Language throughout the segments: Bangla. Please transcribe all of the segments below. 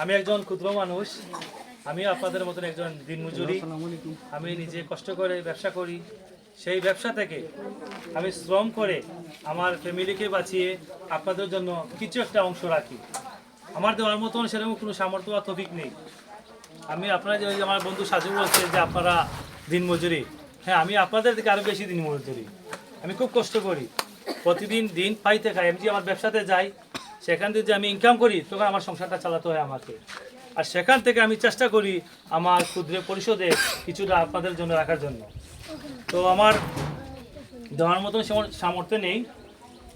আমি একজন ক্ষুদ্র মানুষ। আমি আপনাদের মতন একজন দিনমজুরি। আমি নিজে কষ্ট করে ব্যবসা করি। সেই ব্যবসা থেকে আমি শ্রম করে আমার ফ্যামিলিকে বাঁচিয়ে আপনাদের জন্য কিছু একটা অংশ রাখি। আমার দেওয়ার মতন সেরকম কোনো সামর্থ্য বা তৌফিক নেই। আমি আপনারা যে আমার বন্ধু সাজু বলছে যে আপনারা দিনমজুরি, হ্যাঁ আমি আপনাদের থেকে আরও বেশি দিনমজুরি। আমি খুব কষ্ট করি, প্রতিদিন দিন পাইতে খাই। আমি যে আমার ব্যবসাতে যাই, সেখান থেকে যে আমি ইনকাম করি, তখন আমার সংসারটা চালাতে হয় আমাকে। আর সেখান থেকে আমি চেষ্টা করি আমার ক্ষুদ্র পরিশোধে কিছুটা আপনাদের জন্য রাখার জন্য। তো আমার দেওয়ার মতন সামর্থ্য নেই।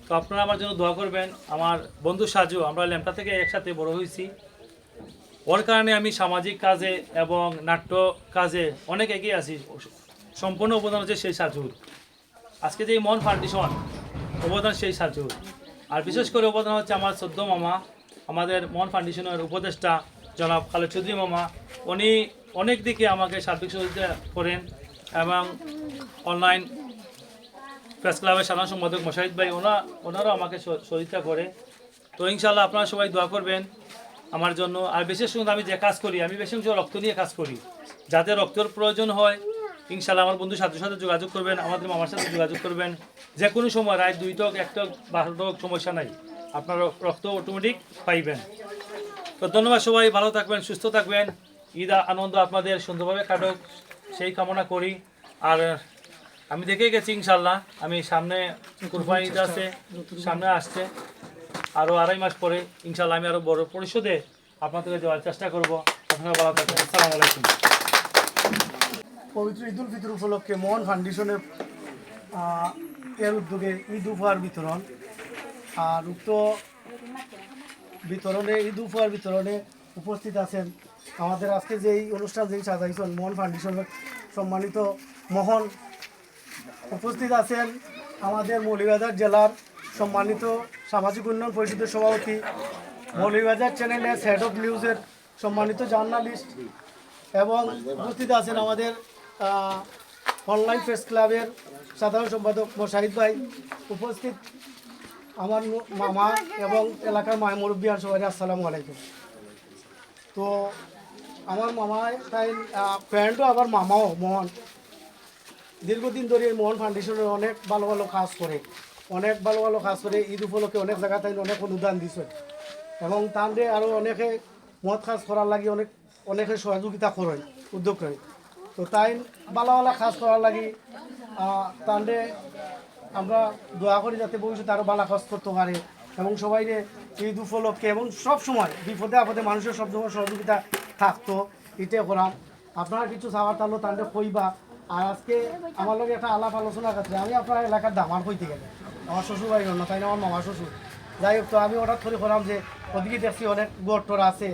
তো আপনারা আমার জন্য দোয়া করবেন। আমার বন্ধু সাজু, আমরা ল্যাম্পটা থেকে একসাথে বড় হয়েছি। ওর কারণে আমি সামাজিক কাজে এবং নাট্য কাজে অনেক এগিয়ে আছি। সম্পূর্ণ অবদান হচ্ছে সেই সাজুর। আজকে যে মন ফাউন্ডেশন, অবদান সেই সাজুর। আর বিশেষ করে অবদান হচ্ছে আমার সদ্য মামা, আমাদের মন ফাউন্ডেশনের উপদেষ্টা জনাব খালেদ চৌধুরী মামা। উনি অনেক দিকে আমাকে সার্বিক সহযোগিতা করেন এবং অনলাইন প্রেস ক্লাবের সাধারণ সম্পাদক মোশাহিদ ভাই, ওনারাও আমাকে সহযোগিতা করে। তো ইনশাআল্লাহ আপনারা সবাই দোয়া করবেন আমার জন্য। আর বিশেষ করে আমি যে কাজ করি, আমি বেশি অংশ রক্ত নিয়ে কাজ করি। যাতে রক্তের প্রয়োজন হয়, ইনশাআল্লাহ আমার বন্ধু সাথে সাথে যোগাযোগ করবেন, আমাদের মামার সাথে যোগাযোগ করবেন। যে কোনো সময় রায় 2 টক 1 টক 12 টক সমস্যা নাই, আপনার রক্ত অটোমেটিক পাইবেন। তো ধন্যবাদ, সবাই ভালো থাকবেন, সুস্থ থাকবেন। ঈদ আনন্দ আপনাদের সুন্দরভাবে কাটুক সেই কামনা করি। আর আমি দেখে গেছি ইনশাআল্লাহ, আমি সামনে কুরবানি ঈদ আছে, সামনে আসছে আরও 2.5 মাস পরে ইনশাআল্লাহ আমি আরও বড় পরিশোধে আপনাদেরকে দেওয়ার চেষ্টা করব। আপনারা ভালো থাকবেন। আসসালামু আলাইকুম। পবিত্র ঈদ উল ফিতর উপলক্ষে মোহন ফাউন্ডেশনের এর উদ্যোগে ঈদ উপহার বিতরণ। আর উক্ত বিতরণে ঈদ উপহার বিতরণে উপস্থিত আছেন আমাদের আজকে যেই অনুষ্ঠান যেই সাজাইছেন মোহন ফাউন্ডেশনের সম্মানিত মোহন। উপস্থিত আছেন আমাদের মৌলভীবাজার জেলার সম্মানিত সামাজিক উন্নয়ন পরিষদের সভাপতি, মৌলভীবাজার চ্যানেলের হেড অফ নিউজের সম্মানিত জার্নালিস্ট, এবং উপস্থিত আছেন আমাদের অনলাইন প্রেস ক্লাবের সাধারণ সম্পাদক মোশাহিদ ভাই। উপস্থিত আমার মামা এবং এলাকার মায় মুরব্বী আর সবাই আসসালামু আলাইকুম। তো আমার মামায় তাই ফ্রেন্ডও আবার মামাও মোহন দীর্ঘদিন ধরে মোহন ফাউন্ডেশনের অনেক ভালো ভালো কাজ করে, ঈদ উপলক্ষে অনেক জায়গা তাই অনেক অনুদান দিচ্ছে এবং তাঁদের আরও অনেকে মত কাজ করার লাগে অনেকে সহযোগিতা করেন, উদ্যোগ করেন। তো তাই ভালো কাজ করার লাগি তাঁদের আমরা দোয়া করি যাতে ভবিষ্যতে আরও ভালো কাজ করতে পারে এবং সবাই ঈদ উপলক্ষে এবং সব সময় বিপদে আপদে মানুষের সব সময় সহযোগিতা থাকতো, এটাই করাম। আপনারা কিছু চাওয়ার তাহলে তাঁদের কইবা। আর আজকে আমার লগে একটা আলাপ আলোচনা করছে, আমি আপনার এলাকার দামার কইতে গেলে আমার শ্বশুর বাড়ি না, তাই না আমার মামা শ্বশুর। যাই হোক, তো আমি হঠাৎ করে করলাম যে ওদিকে দেখছি অনেক গড়টর আছে,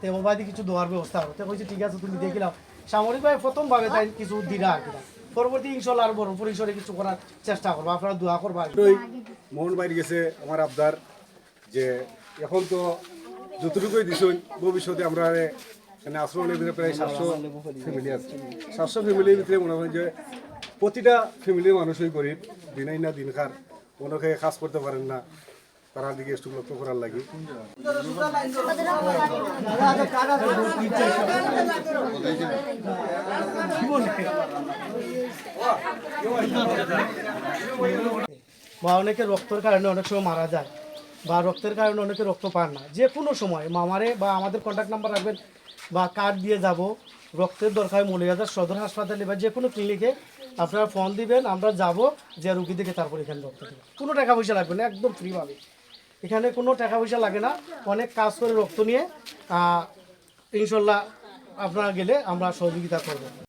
তে ওবাদি কিছু দেওয়ার ব্যবস্থা হবে। তো কইছি ঠিক আছে, তুমি দেখিলাম সামরিকভাবে প্রথমভাবে তাই কিছু দিরা আর কি, পরবর্তী ইনশাল্লাহ আর বড় পরিসরে কিছু করার চেষ্টা করবো, আপনারা দোয়া করবা। মোহন বাইরে গেছে আমার আবদার যে এখন তো যতটুকুই দিছুন ভবিষ্যতে আমরা এখানে আশ্রমের ভিতরে প্রায় 700 ফ্যামিলি আছে। 700 ফ্যামিলির ভিতরে মনে হয় যে প্রতিটা ফ্যামিলির মানুষই গরিব, দিনাই না দিন খার, অনেকে কাজ করতে পারেন না, তারার দিকে একটু লক্ষ্য করার লাগে। বা অনেকে রক্তের কারণে অনেক সময় মারা যায়, বা রক্তের কারণে অনেকে রক্ত পান না। যে কোনো সময় মামারে বা আমাদের কন্ট্যাক্ট নাম্বার রাখবেন বা কার্ড দিয়ে যাব, রক্তের দরকার মৌলভীবাজার সদর হাসপাতালে বা যে কোনো ক্লিনিকে আপনারা ফোন দিবেন, আমরা যাব, যে রুগী দেখে তারপর এখানে রক্ত দেবেন। কোনো টাকা পয়সা লাগবে না, একদম ফ্রিভাবে। এখানে কোনো টাকা পয়সা লাগে না, অনেক কাজ করে রক্ত নিয়ে ইনশাল্লাহ আপনারা গেলে আমরা সহযোগিতা করব।